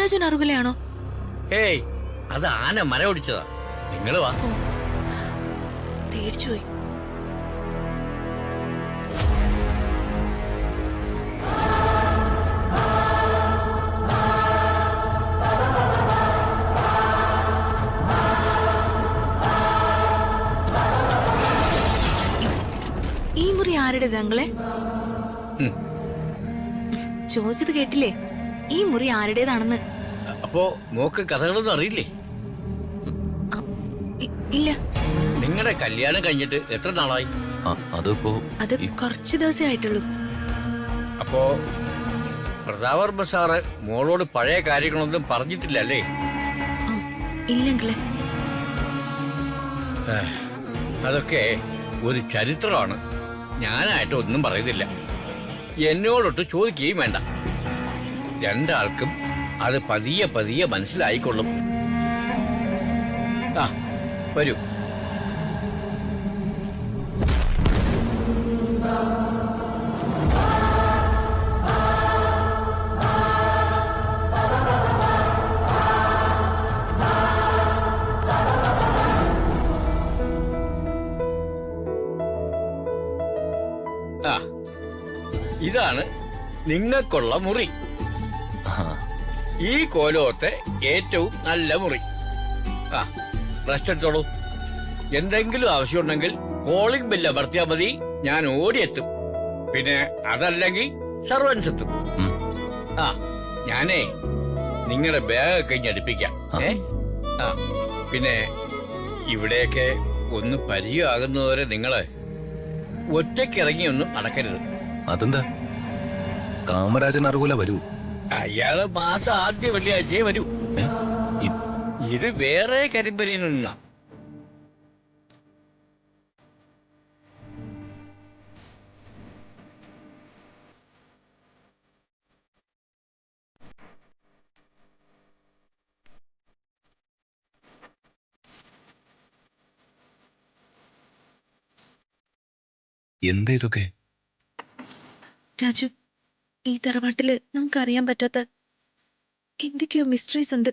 കാമരാജൻ അറുകലയാണോ? ഏയ്, അത് ആന മര ഓടിച്ചതാ. നിങ്ങള് വാ. പേടിച്ചുപോയി. ഈ മുറി ആരുടേത് അങ്ങളെ? ചോദിച്ചത് കേട്ടില്ലേ? ഈ മുറി ആരുടേതാണെന്ന്. അപ്പോ മോക്ക് കഥകളൊന്നും അറിയില്ലേ? ഇല്ല. നിങ്ങളുടെ കല്യാണം കഴിഞ്ഞിട്ട് എത്ര നാളായി? അത് കുറച്ച് ദിവസേ ആയിട്ടുള്ളൂ. അപ്പോ പ്രതാപവർമ്മ സാറ് മോളോട് പഴയ കാര്യങ്ങളൊന്നും പറഞ്ഞിട്ടില്ല അല്ലേ? ഇല്ലെങ്കിലേ. അതൊക്കെ ഒരു ചരിത്രമാണ്. ഞാനായിട്ട് ഒന്നും പറയുന്നില്ല. എന്നോടൊട്ട് ചോദിക്കുകയും വേണ്ട. രണ്ടാൾക്കും അത് പതിയെ പതിയെ മനസ്സിലായിക്കൊള്ളും. ആ, വരൂ. ആ, ഇതാണ് നിങ്ങൾക്കുള്ള മുറി. ഈ കോലോത്തെ ഏറ്റവും നല്ല മുറി. ആ, റെസ്റ്റ് എടുത്തോളൂ. എന്തെങ്കിലും ആവശ്യമുണ്ടെങ്കിൽ കോളിംഗ് ബെല്ല് അമർത്തിയാൽ മതി, ഞാൻ ഓടിയെത്തും. പിന്നെ അതല്ലെങ്കിൽ സർവൻസ് എത്തും. ആ, ഞാനേ നിങ്ങളുടെ ബാഗൊക്കെ ഇനി അടുപ്പിക്കാം. ആ, പിന്നെ ഇവിടെയൊക്കെ ഒന്ന് പരിചയമാകുന്നവരെ നിങ്ങള് ഒറ്റയ്ക്കിറങ്ങി ഒന്നും നടക്കരുത്. അതെന്താ? കാമരാജൻ അറുകുല വരൂ. അയാള് മാസം ആദ്യ വെള്ളിയാഴ്ചയെ വരൂ. ഇത് വേറെ കരിമ്പനിയിൽ നിന്നാ. എന്താ ഇതൊക്കെ? രാജു, ഈ തറവാട്ടില് നമുക്കറിയാൻ പറ്റാത്ത എന്തൊക്കെയോ മിസ്റ്ററീസ് ഉണ്ട്.